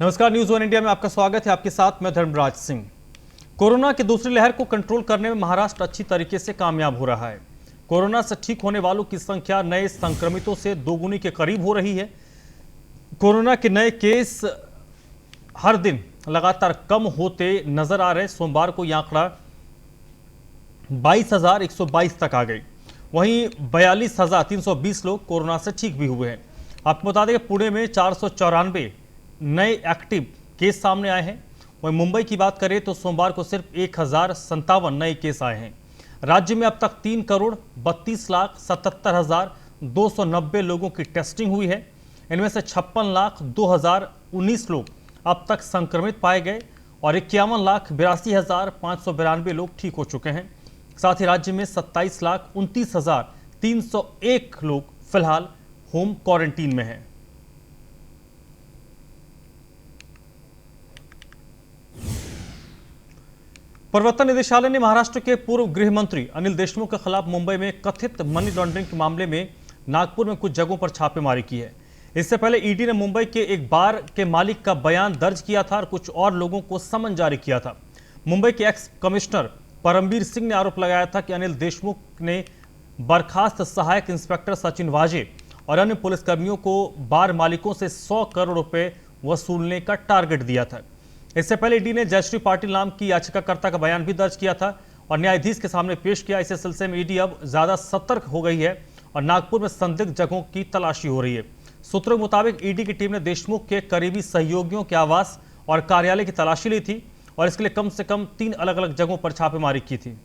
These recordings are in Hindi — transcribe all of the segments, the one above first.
नमस्कार, न्यूज वन इंडिया में आपका स्वागत है। आपके साथ मैं धर्मराज सिंह। कोरोना की दूसरी लहर को कंट्रोल करने में महाराष्ट्र अच्छी तरीके से कामयाब हो रहा है। कोरोना से ठीक होने वालों की संख्या नए संक्रमितों से दोगुनी के करीब हो रही है। कोरोना के नए केस हर दिन लगातार कम होते नजर आ रहे। सोमवार को यह आंकड़ा 22,122 तक आ गई। वहीं 42,320 लोग कोरोना से ठीक भी हुए हैं। आपको बता दें कि पुणे में 494 नए एक्टिव केस सामने आए हैं। वहीं मुंबई की बात करें तो सोमवार को सिर्फ 1,057 नए केस आए हैं। राज्य में अब तक 3,32,77,290 लोगों की टेस्टिंग हुई है। इनमें से 56,02,019 लोग अब तक संक्रमित पाए गए और 51,82,592 लोग ठीक हो चुके हैं। साथ ही राज्य में 27,29,301 लोग फिलहाल होम क्वारंटीन में हैं। प्रवर्तन निदेशालय ने महाराष्ट्र के पूर्व गृह मंत्री अनिल देशमुख के खिलाफ मुंबई में कथित मनी लॉन्ड्रिंग के मामले में नागपुर में कुछ जगहों पर छापेमारी की है। इससे पहले ईडी ने मुंबई के एक बार के मालिक का बयान दर्ज किया था और कुछ और लोगों को समन जारी किया था। मुंबई के एक्स कमिश्नर परमबीर सिंह ने आरोप लगाया था कि अनिल देशमुख ने बर्खास्त सहायक इंस्पेक्टर सचिन वाजे और अन्य पुलिसकर्मियों को बार मालिकों से 100 करोड़ रुपए वसूलने का टारगेट दिया था। इससे पहले ईडी ने जयश्री पाटिल नाम की याचिकाकर्ता का बयान भी दर्ज किया था और न्यायाधीश के सामने पेश किया। इसी सिलसिले में ईडी अब ज्यादा सतर्क हो गई है और नागपुर में संदिग्ध जगहों की तलाशी हो रही है। सूत्रों के मुताबिक ईडी की टीम ने देशमुख के करीबी सहयोगियों के आवास और कार्यालय की तलाशी ली थी और इसके लिए कम से कम 3 अलग अलग जगहों पर छापेमारी की थी।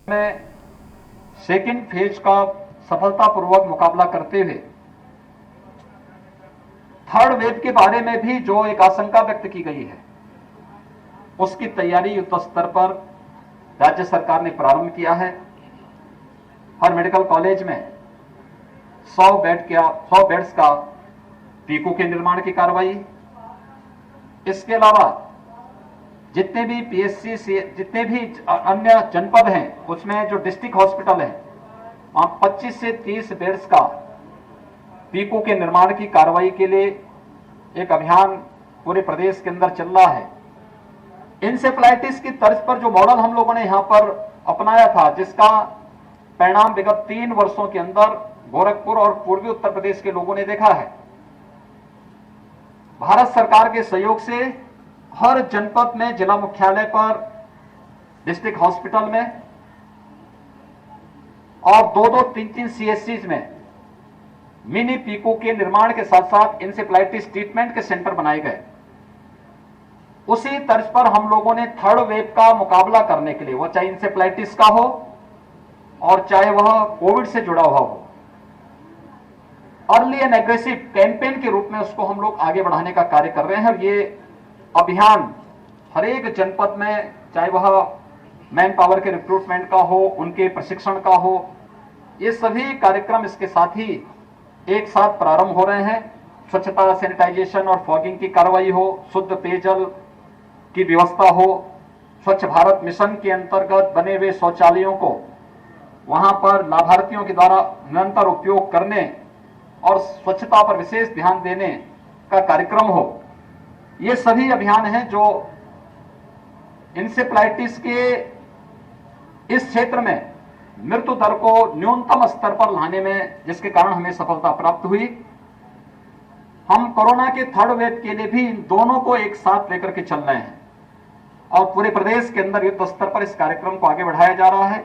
में सेकेंड फेज का सफलतापूर्वक मुकाबला करते हुए थर्ड वेव के बारे में भी जो एक आशंका व्यक्त की गई है, उसकी तैयारी युद्ध स्तर पर राज्य सरकार ने प्रारंभ किया है। हर मेडिकल कॉलेज में 100 बेड्स का पीकू के निर्माण की कार्रवाई। इसके अलावा जितने भी पीएससी से जितने भी अन्य जनपद हैं, उसमें जो डिस्ट्रिक्ट हॉस्पिटल है, वहां 25 से 30 बेड्स का पीकू के निर्माण की कार्रवाई के लिए एक अभियान पूरे प्रदेश के अंदर चल रहा है। इंसेफ्लाइटिस की तर्ज पर जो मॉडल हम लोगों ने यहां पर अपनाया था, जिसका परिणाम विगत 3 वर्षों के अंदर गोरखपुर और पूर्वी उत्तर प्रदेश के लोगों ने देखा है। भारत सरकार के सहयोग से हर जनपद में, जिला मुख्यालय पर, डिस्ट्रिक्ट हॉस्पिटल में और 2-2, 3-3 सीएचसीज में मिनी पीको के निर्माण के साथ साथ इंसेफ्लाइटिस ट्रीटमेंट के सेंटर बनाए गए। उसी तर्ज पर हम लोगों ने थर्ड वेव का मुकाबला करने के लिए, वो चाहे इंसेफ्लाइटिस का हो और चाहे वह कोविड से जुड़ा हुआ हो, अर्ली एंड एग्रेसिव कैंपेन के रूप में उसको हम लोग आगे बढ़ाने का कार्य कर रहे हैं। और ये अभियान हर एक जनपद में, चाहे वह मैन पावर के रिक्रूटमेंट का हो, उनके प्रशिक्षण का हो, ये सभी कार्यक्रम इसके साथ ही एक साथ प्रारंभ हो रहे हैं। स्वच्छता, सैनिटाइजेशन और फॉगिंग की कार्रवाई हो, शुद्ध पेयजल की व्यवस्था हो, स्वच्छ भारत मिशन के अंतर्गत बने हुए शौचालयों को वहां पर लाभार्थियों के द्वारा निरंतर उपयोग करने और स्वच्छता पर विशेष ध्यान देने का कार्यक्रम हो। ये सभी अभियान हैं जो इंसेफ्लाइटिस के इस क्षेत्र में मृत्यु दर को न्यूनतम स्तर पर लाने में, जिसके कारण हमें सफलता प्राप्त हुई। हम कोरोना के थर्ड वेव के लिए भी इन दोनों को एक साथ लेकर के चल रहे हैं और पूरे प्रदेश के अंदर युद्ध स्तर पर इस कार्यक्रम को आगे बढ़ाया जा रहा है।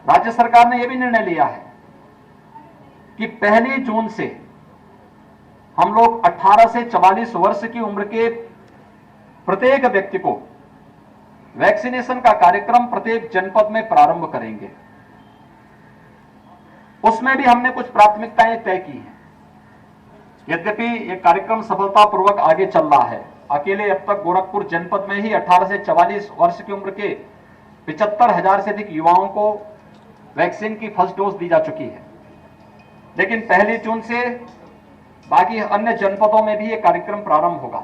राज्य सरकार ने यह भी निर्णय लिया है कि 1 जून से हम लोग 18 से 44 वर्ष की उम्र के प्रत्येक व्यक्ति को वैक्सीनेशन का कार्यक्रम प्रत्येक जनपद में प्रारंभ करेंगे। उसमें भी हमने कुछ प्राथमिकताएं तय की हैं। यद्यपि यह कार्यक्रम सफलतापूर्वक आगे चल रहा है, अकेले अब तक गोरखपुर जनपद में ही 18 से 44 वर्ष की उम्र के 75,000 से अधिक युवाओं को वैक्सीन की फर्स्ट डोज दी जा चुकी है। लेकिन 1 जून से बाकी अन्य जनपदों में भी यह कार्यक्रम प्रारंभ होगा।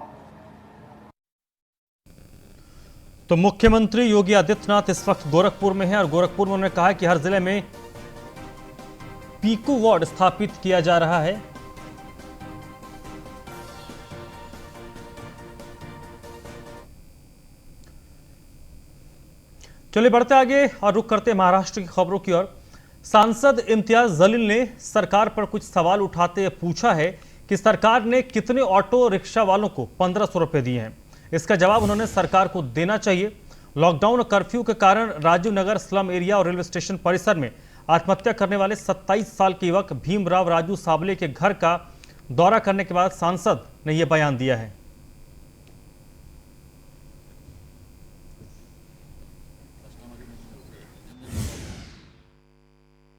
तो मुख्यमंत्री योगी आदित्यनाथ इस वक्त गोरखपुर में हैं और गोरखपुर में उन्होंने कहा कि हर जिले में पीकू वार्ड स्थापित किया जा रहा है। चलिए बढ़ते आगे और रुख करते महाराष्ट्र की खबरों की ओर। सांसद इम्तियाज जलील ने सरकार पर कुछ सवाल उठाते पूछा है कि सरकार ने कितने ऑटो रिक्शा वालों को 1500 रुपए दिए हैं। इसका जवाब उन्होंने सरकार को देना चाहिए। लॉकडाउन और कर्फ्यू के कारण राजीव नगर स्लम एरिया और रेलवे स्टेशन परिसर में आत्महत्या करने वाले 27 साल के युवक भीमराव राजू साबले के घर का दौरा करने के बाद सांसद ने यह बयान दिया है।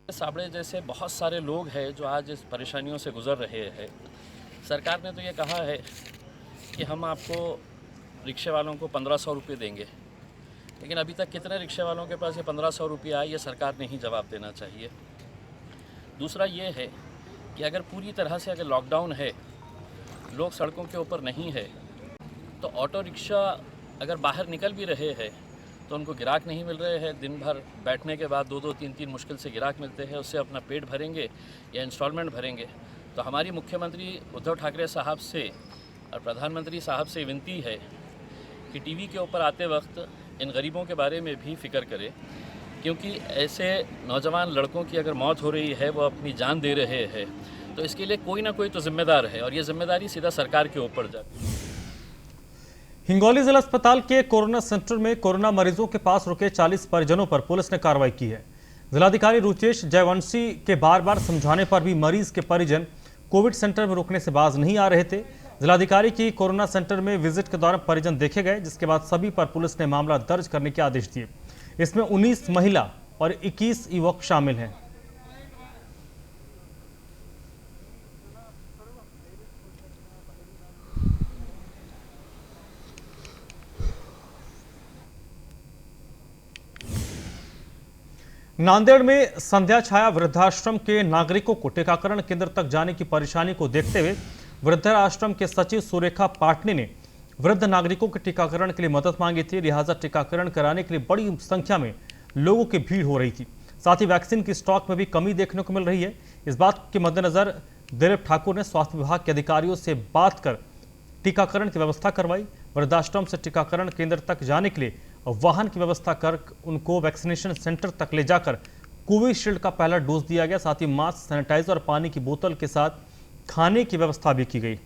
साबड़े जैसे बहुत सारे लोग हैं जो आज इस परेशानियों से गुजर रहे हैं। सरकार ने तो ये कहा है कि हम आपको रिक्शे वालों को 1500 रुपये देंगे, लेकिन अभी तक कितने रिक्शे वालों के पास ये 1500 रुपये आए, ये सरकार ने ही जवाब देना चाहिए। दूसरा ये है कि अगर पूरी तरह से अगर लॉकडाउन है, लोग सड़कों के ऊपर नहीं है, तो ऑटो रिक्शा अगर बाहर निकल भी रहे हैं तो उनको गिराक नहीं मिल रहे हैं। दिन भर बैठने के बाद 2-2, 3-3 मुश्किल से गिराक मिलते हैं, उससे अपना पेट भरेंगे या इंस्टॉलमेंट भरेंगे। तो हमारी मुख्यमंत्री उद्धव ठाकरे साहब से और प्रधानमंत्री साहब से विनती है कि टीवी के ऊपर आते वक्त इन गरीबों के बारे में भी फिक्र करें, क्योंकि ऐसे नौजवान लड़कों की अगर मौत हो रही है, वो अपनी जान दे रहे हैं, तो इसके लिए कोई ना कोई तो जिम्मेदार है और ये जिम्मेदारी सीधा सरकार के ऊपर जाती है। हिंगोली जिला अस्पताल के कोरोना सेंटर में कोरोना मरीजों के पास रुके 40 परिजनों पर पुलिस ने कार्रवाई की है। जिलाधिकारी रुचेश जयवंशी के बार बार समझाने पर भी मरीज के परिजन कोविड सेंटर में रुकने से बाज नहीं आ रहे थे। जिलाधिकारी की कोरोना सेंटर में विजिट के दौरान परिजन देखे गए, जिसके बाद सभी पर पुलिस ने मामला दर्ज करने के आदेश दिए। इसमें 19 महिला और 21 युवक शामिल हैं। नांदेड़ में संध्या छाया वृद्धाश्रम के नागरिकों को टीकाकरण केंद्र तक जाने की परेशानी को देखते हुए वृद्धाश्रम के सचिव सुरेखा पाटनी ने वृद्ध नागरिकों के टीकाकरण के लिए मदद मांगी थी। लिहाजा टीकाकरण कराने के लिए बड़ी संख्या में लोगों की भीड़ हो रही थी। साथ ही वैक्सीन की स्टॉक में भी कमी देखने को मिल रही है। इस बात के मद्देनजर दिलीप ठाकुर ने स्वास्थ्य विभाग के अधिकारियों से बात कर टीकाकरण की व्यवस्था करवाई। वृद्धाश्रम से टीकाकरण केंद्र तक जाने के लिए वाहन की व्यवस्था कर उनको वैक्सीनेशन सेंटर तक ले जाकर कोविशील्ड का पहला डोज दिया गया। साथ ही मास्क, सैनिटाइजर और पानी की बोतल के साथ खाने की व्यवस्था भी की गई।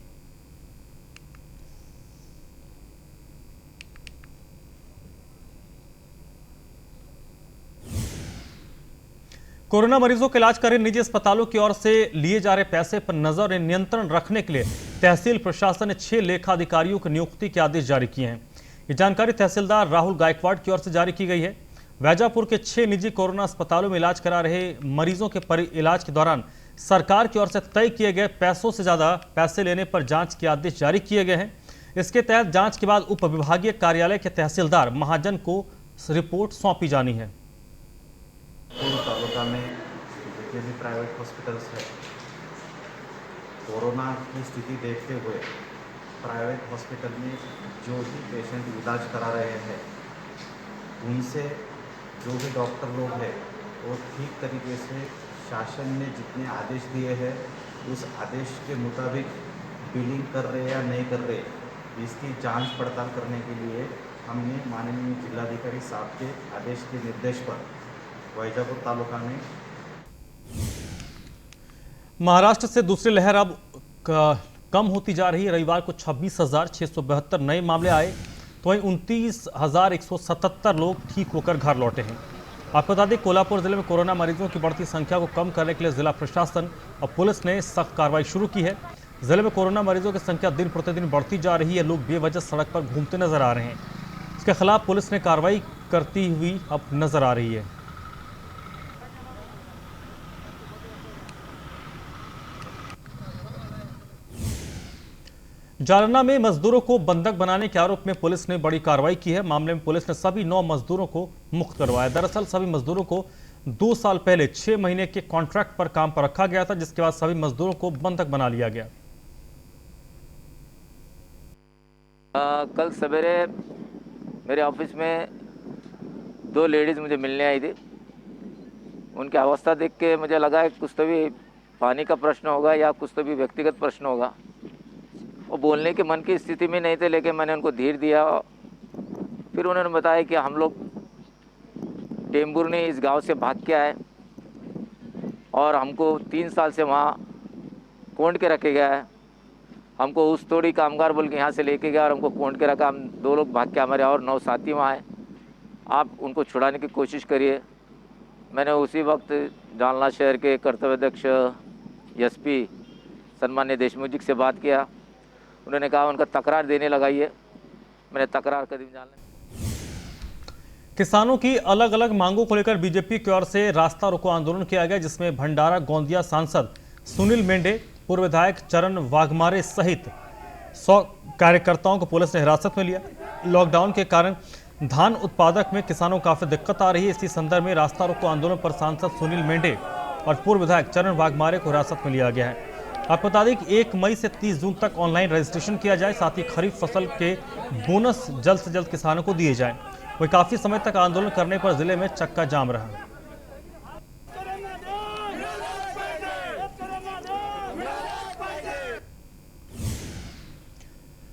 कोरोना मरीजों का इलाज कर रहे निजी अस्पतालों की ओर से लिए जा रहे पैसे पर नजर और नियंत्रण रखने के लिए तहसील प्रशासन ने 6 लेखा अधिकारियों की नियुक्ति के आदेश जारी किए हैं। ये जानकारी तहसीलदार राहुल गायकवाड़ की ओर से जारी की गई है। वैजापुर के 6 निजी कोरोना अस्पतालों में इलाज करा रहे मरीजों के इलाज के दौरान सरकार की ओर से तय किए गए पैसों से ज्यादा पैसे लेने पर जांच के आदेश जारी किए गए हैं। इसके तहत जांच के बाद उप विभागीय कार्यालय के तहसीलदार महाजन को रिपोर्ट सौंपी जानी है। तालुका में जितने भी प्राइवेट हॉस्पिटल्स है, कोरोना की स्थिति देखते हुए प्राइवेट हॉस्पिटल में जो भी पेशेंट इलाज करा रहे हैं, उनसे जो भी डॉक्टर लोग हैं वो ठीक तरीके से शासन ने जितने आदेश दिए हैं उस आदेश के मुताबिक बिलिंग कर रहे या नहीं कर रहे, इसकी जांच पड़ताल करने के लिए हमने माननीय जिलाधिकारी साहब के आदेश के निर्देश पर वैजापुर तालुका में महाराष्ट्र से दूसरी लहर अब कम होती जा रही है। रविवार को 26,672 नए मामले आए, तो वहीं 29,177 लोग ठीक होकर घर लौटे हैं। आपको बता दें, कोल्हापुर जिले में कोरोना मरीजों की बढ़ती संख्या को कम करने के लिए जिला प्रशासन और पुलिस ने सख्त कार्रवाई शुरू की है। जिले में कोरोना मरीजों की संख्या दिन प्रतिदिन बढ़ती जा रही है। लोग बेवजह सड़क पर घूमते नजर आ रहे हैं। इसके खिलाफ पुलिस ने कार्रवाई करती हुई अब नजर आ रही है। जालना में मजदूरों को बंधक बनाने के आरोप में पुलिस ने बड़ी कार्रवाई की है। मामले में पुलिस ने सभी 9 मजदूरों को मुक्त करवाया। दरअसल सभी मजदूरों को 2 साल पहले 6 महीने के कॉन्ट्रैक्ट पर काम पर रखा गया था, जिसके बाद सभी मजदूरों को बंधक बना लिया गया। कल सवेरे मेरे ऑफिस में 2 लेडीज़ मुझे मिलने आई थी। उनकी अवस्था देख के मुझे लगा कि कुछ तो भी पानी का प्रश्न होगा या कुछ तो भी व्यक्तिगत प्रश्न होगा। वो बोलने के मन की स्थिति में नहीं थे, लेकिन मैंने उनको धीर दिया। फिर उन्होंने बताया कि हम लोग टेम्बुरनी इस गांव से भाग के आए और हमको 3 साल से वहाँ कोंड के रखे गया है। हमको उस तोड़ी कामगार बोल के यहाँ से लेके गया और हमको कोंड के रखा। हम 2 लोग भाग के हमारे और 9 साथी वहाँ आए। आप उनको छुड़ाने की कोशिश करिए। मैंने उसी वक्त जालना शहर के कर्तव्याध्यक्ष एसपी सम्मान्य देशमुख जी से बात किया। उन्होंने कहा उनका तकरार देने लगाइए। मैंने तकरार कर दी। किसानों की अलग अलग मांगों को लेकर बीजेपी की ओर से रास्ता रोको आंदोलन किया गया, जिसमें भंडारा गोंदिया सांसद सुनील मेंढे, पूर्व विधायक चरण वाघमारे सहित 100 कार्यकर्ताओं को पुलिस ने हिरासत में लिया। लॉकडाउन के कारण धान उत्पादक में किसानों को काफी दिक्कत आ रही है। इसी संदर्भ में रास्ता रोको आंदोलन पर सांसद सुनील मेंढे और पूर्व विधायक चरण वाघमारे को हिरासत में लिया गया है। आपको बता दें कि 1 मई से 30 जून तक ऑनलाइन रजिस्ट्रेशन किया जाए, साथ ही खरीफ फसल के बोनस जल्द से जल्द किसानों को दिए जाएं। वही काफी समय तक आंदोलन करने पर जिले में चक्का जाम रहा।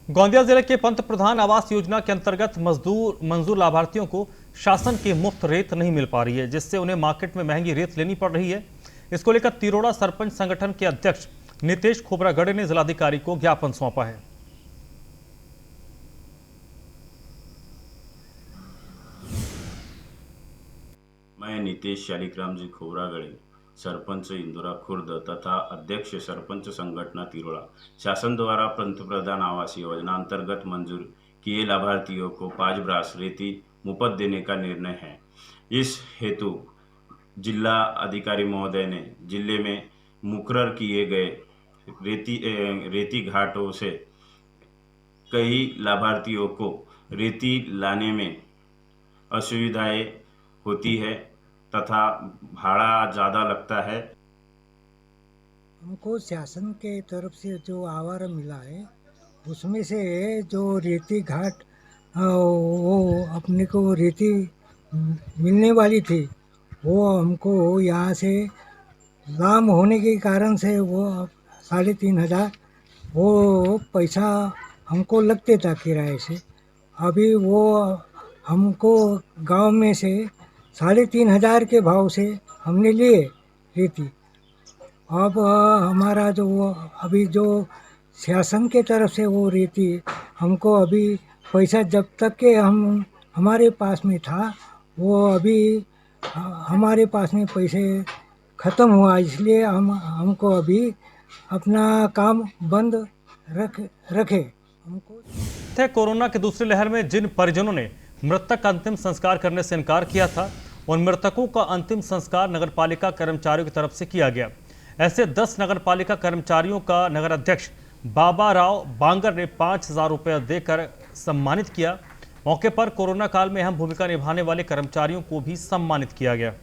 गोंदिया जिले के पंत प्रधान आवास योजना के अंतर्गत मंजूर लाभार्थियों को शासन की मुफ्त रेत नहीं मिल पा रही है, जिससे उन्हें मार्केट में महंगी रेत लेनी पड़ रही है। इसको लेकर तिरोड़ा सरपंच संगठन के अध्यक्ष नितेश खोबरागढ़े ने जिलाधिकारी को ज्ञापन सौंपा है। मैं नितेश शालिग्राम जी खोबरागढ़े, सरपंच इंदुरा खुर्द तथा अध्यक्ष सरपंच संगठन तिरोड़ा, शासन द्वारा पंतप्रधान आवास योजना अंतर्गत मंजूर किए लाभार्थियों को 5 ब्रास रेती मुफ्त देने का निर्णय है। इस हेतु जिला अधिकारी महोदय ने जिले में मुकर्रर किए गए रेती घाटों से कई लाभार्थियों को रेती लाने में असुविधाएं होती है तथा भाड़ा ज़्यादा लगता है। हमको शासन के तरफ से जो आवारा मिला है, उसमें से जो रेती घाट वो अपने को रेती मिलने वाली थी, वो हमको यहाँ से लाम होने के कारण से वो 3,500 वो पैसा हमको लगते था किराए से। अभी वो हमको गांव में से 3,500 के भाव से हमने लिए रेती। अब हमारा जो अभी जो शासन के तरफ से वो रेती हमको अभी पैसा जब तक के हमारे पास में था, वो अभी हमारे पास में पैसे ख़त्म हुआ, इसलिए हमको अभी अपना काम बंद रखे। हमको कोरोना की दूसरी लहर में जिन परिजनों ने मृतक का अंतिम संस्कार करने से इनकार किया था, उन मृतकों का अंतिम संस्कार नगरपालिका कर्मचारियों की तरफ से किया गया। ऐसे 10 नगरपालिका कर्मचारियों का नगर अध्यक्ष बाबा राव बांगर ने 5,000 रुपये देकर सम्मानित किया। मौके पर कोरोना काल में अहम भूमिका निभाने वाले कर्मचारियों को भी सम्मानित किया गया।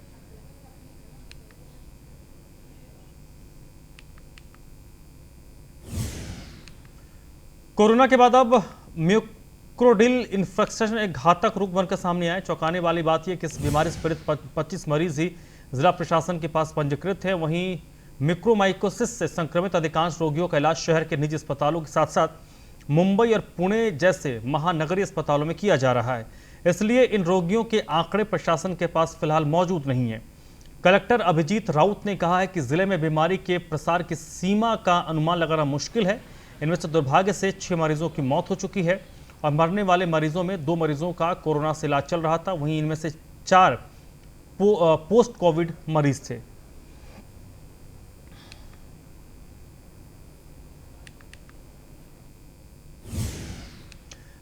कोरोना के बाद अब म्यूक्रोडिल इन्फेक्शन एक घातक रोग बनकर सामने आया। चौंकाने वाली बात यह कि इस बीमारी से पीड़ित 25 मरीज ही जिला प्रशासन के पास पंजीकृत है। वहीं मिक्रोमाइकोसिस से संक्रमित अधिकांश रोगियों का इलाज शहर के निजी अस्पतालों के साथ साथ मुंबई और पुणे जैसे महानगरीय अस्पतालों में किया जा रहा है। इसलिए इन रोगियों के आंकड़े प्रशासन के पास फिलहाल मौजूद नहीं है। कलेक्टर अभिजीत राउत ने कहा है कि जिले में बीमारी के प्रसार की सीमा का अनुमान लगाना मुश्किल है। इनमें से दुर्भाग्य से 6 मरीजों की मौत हो चुकी है और मरने वाले मरीजों में 2 मरीजों का कोरोना से इलाज चल रहा था। वहीं इनमें से 4 पोस्ट कोविड मरीज थे।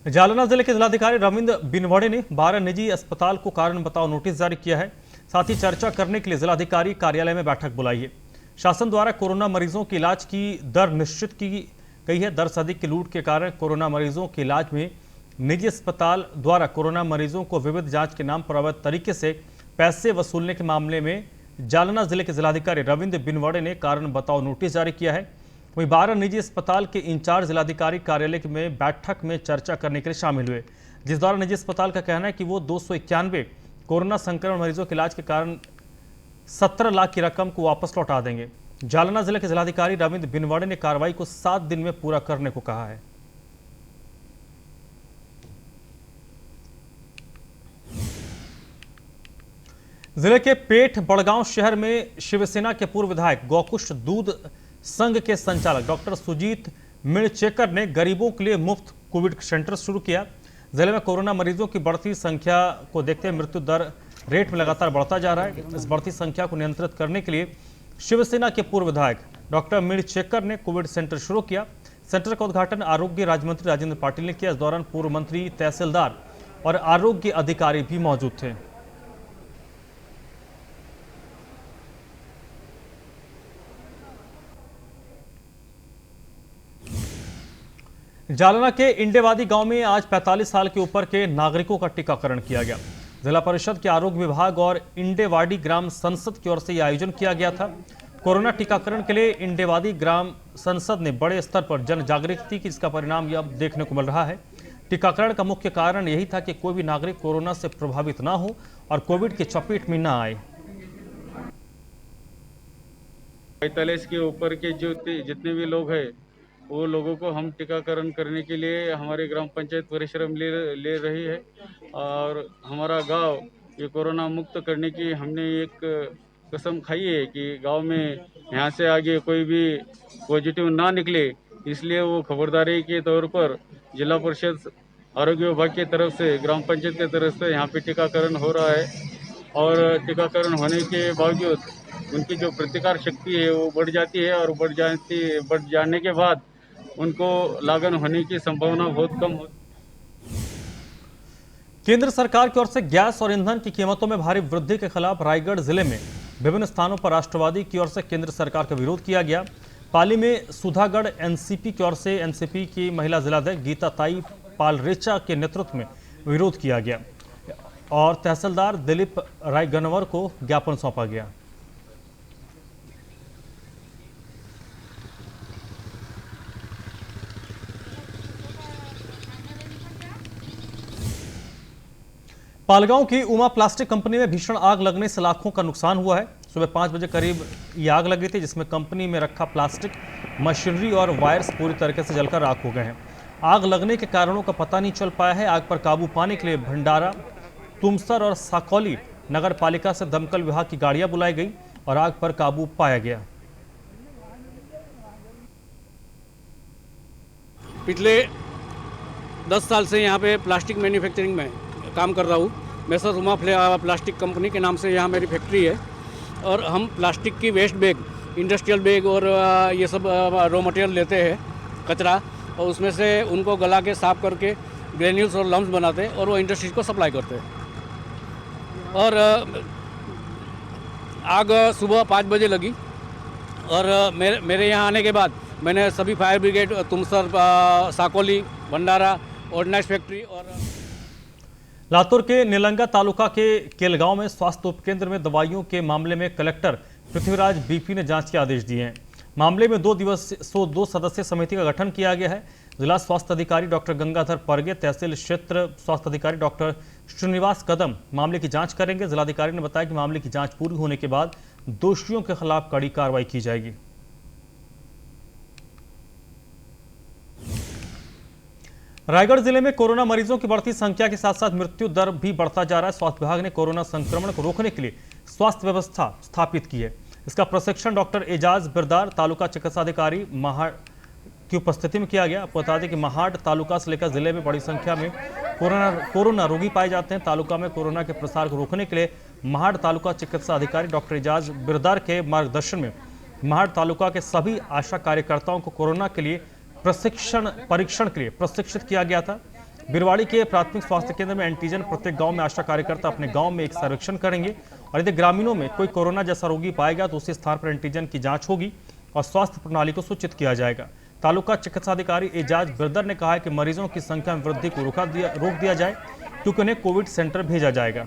जालना जिले के जिलाधिकारी रविंद्र बिनवड़े ने 12 निजी अस्पताल को कारण बताओ नोटिस जारी किया है। साथ ही चर्चा करने के लिए जिलाधिकारी कार्यालय में बैठक बुलाई है। शासन द्वारा कोरोना मरीजों के इलाज की दर निश्चित की गई है। दर से अधिक की लूट के कारण कोरोना मरीजों के इलाज में निजी अस्पताल द्वारा कोरोना मरीजों को विविध जांच के नाम पर अवैध तरीके से पैसे वसूलने के मामले में जालना जिले के जिलाधिकारी रविंद्र बिनवड़े ने कारण बताओ नोटिस जारी किया है। वहीं 12 निजी अस्पताल के इंचार्ज जिलाधिकारी कार्यालय में बैठक में चर्चा करने के लिए शामिल हुए। जिस दौरान निजी अस्पताल का कहना है कि वो 291 कोरोना संक्रमण मरीजों के इलाज के कारण 17 लाख की रकम को वापस लौटा देंगे। जालना जिले के जिलाधिकारी रविंद्र बिनवाड़े ने कार्रवाई को 7 दिन में पूरा करने को कहा है। जिले के पेठ बड़गांव शहर में शिवसेना के पूर्व विधायक गौकुश दूध संघ के संचालक डॉक्टर सुजीत मिणचेकर ने गरीबों के लिए मुफ्त कोविड सेंटर शुरू किया। जिले में कोरोना मरीजों की बढ़ती संख्या को देखते हुए मृत्यु दर रेट में लगातार बढ़ता जा रहा है। इस बढ़ती संख्या को नियंत्रित करने के लिए शिवसेना के पूर्व विधायक डॉक्टर मिणचेकर ने कोविड सेंटर शुरू किया। सेंटर का उद्घाटन आरोग्य राज्य मंत्री राजेंद्र पाटिल ने किया। इस दौरान पूर्व मंत्री, तहसीलदार और आरोग्य अधिकारी भी मौजूद थे। जालना के इंडेवादी गांव में आज 45 साल के ऊपर के नागरिकों का टीकाकरण किया गया। जिला परिषद के आरोग्य विभाग और इंडेवाड़ी ग्राम संसद की ओर से यह आयोजन किया गया था। कोरोना टीकाकरण के लिए इंडेवादी ग्राम संसद ने बड़े स्तर पर जन जागृति की, जिसका परिणाम यह अब देखने को मिल रहा है। टीकाकरण का मुख्य कारण यही था कि कोई भी नागरिक कोरोना से प्रभावित ना हो और कोविड की चपेट में ना आए। 45 के ऊपर के जो जितने भी लोग हैं वो लोगों को हम टीकाकरण करने के लिए हमारी ग्राम पंचायत परिश्रम ले रही है और हमारा गांव ये कोरोना मुक्त करने की हमने एक कसम खाई है कि गांव में यहाँ से आगे कोई भी पॉजिटिव ना निकले, इसलिए वो खबरदारी के तौर पर जिला परिषद आरोग्य विभाग की तरफ से, ग्राम पंचायत की तरफ से यहाँ पे टीकाकरण हो रहा है और टीकाकरण होने के बावजूद उनकी जो प्रतिकार शक्ति है वो बढ़ जाती है और बढ़ जाने के बाद उनको लागन होने की संभावना बहुत कम होती है। केंद्र सरकार की ओर से गैस और ईंधन की कीमतों में भारी वृद्धि के खिलाफ रायगढ़ जिले में विभिन्न स्थानों पर राष्ट्रवादी की ओर से केंद्र सरकार का विरोध किया गया। पाली में सुधागढ़ एनसीपी की ओर से एनसीपी की महिला जिलाध्यक्ष गीता ताई पालरेचा के नेतृत्व में विरोध किया गया और तहसीलदार दिलीप रायगनवर को ज्ञापन सौंपा गया। पालगांव की उमा प्लास्टिक कंपनी में भीषण आग लगने से लाखों का नुकसान हुआ है। सुबह 5 बजे करीब ये आग लगी थी, जिसमें कंपनी में रखा प्लास्टिक, मशीनरी और वायर्स पूरी तरीके से जलकर राख हो गए हैं। आग लगने के कारणों का पता नहीं चल पाया है। आग पर काबू पाने के लिए भंडारा, तुमसर और साकौली नगर पालिका से दमकल विभाग की गाड़ियां बुलाई गई और आग पर काबू पाया गया। पिछले 10 साल से यहाँ पे प्लास्टिक मैन्युफैक्चरिंग में काम कर रहा हूँ। मैसर्स उमा प्लास्टिक कंपनी के नाम से यहाँ मेरी फैक्ट्री है और हम प्लास्टिक की वेस्ट बैग, इंडस्ट्रियल बैग और ये सब रॉ मटेरियल लेते हैं, कचरा, और उसमें से उनको गला के साफ करके ग्रेन्यूल्स और लम्स बनाते हैं और वो इंडस्ट्रीज को सप्लाई करते हैं। और आग सुबह 5 बजे लगी और मेरे यहाँ आने के बाद मैंने सभी फायर ब्रिगेड, तुमसर, साकोली, भंडारा, ऑर्गेनाइज फैक्ट्री और लातूर के निलंगा तालुका के केलगांव में स्वास्थ्य उपकेंद्र में दवाइयों के मामले में कलेक्टर पृथ्वीराज बीपी ने जांच के आदेश दिए हैं। मामले में 2 सदस्यीय समिति का गठन किया गया है। जिला स्वास्थ्य अधिकारी डॉक्टर गंगाधर परगे, तहसील क्षेत्र स्वास्थ्य अधिकारी डॉक्टर श्रीनिवास कदम मामले की जांच करेंगे। जिलाधिकारी ने बताया कि मामले की जांच पूरी होने के बाद दोषियों के खिलाफ कड़ी कार्रवाई की जाएगी। रायगढ़ जिले में कोरोना मरीजों की बढ़ती संख्या के साथ साथ मृत्यु दर भी बढ़ता जा रहा है। स्वास्थ्य विभाग ने कोरोना संक्रमण को रोकने के लिए स्वास्थ्य व्यवस्था स्थापित की है। इसका प्रशिक्षण डॉक्टर एजाज बिरदार, तालुका चिकित्साधिकारी महाड़ की उपस्थिति में किया गया। आपको बता दें कि महाड़ तालुका से लेकर जिले में बड़ी संख्या में कोरोना रोगी पाए जाते हैं। तालुका में कोरोना के प्रसार को रोकने के लिए महाड़ तालुका चिकित्सा अधिकारी डॉक्टर एजाज बिरदार के मार्गदर्शन में महाड़ तालुका के सभी आशा कार्यकर्ताओं को कोरोना के लिए परीक्षण के लिए प्रशिक्षित किया गया था। बिरवाड़ी के प्राथमिक स्वास्थ्य केंद्र में एंटीजन, प्रत्येक गांव में आशा कार्यकर्ता अपने गांव में एक सर्वेक्षण करेंगे और यदि ग्रामीणों में कोई कोरोना जैसा रोगी पाएगा तो उसी स्थान पर एंटीजन की जांच होगी और स्वास्थ्य प्रणाली को सूचित किया जाएगा। तालुका चिकित्साधिकारी एजाज बिरदर ने कहा है कि मरीजों की संख्या में वृद्धि को रोक दिया जाए क्योंकि उन्हें कोविड सेंटर भेजा जाएगा।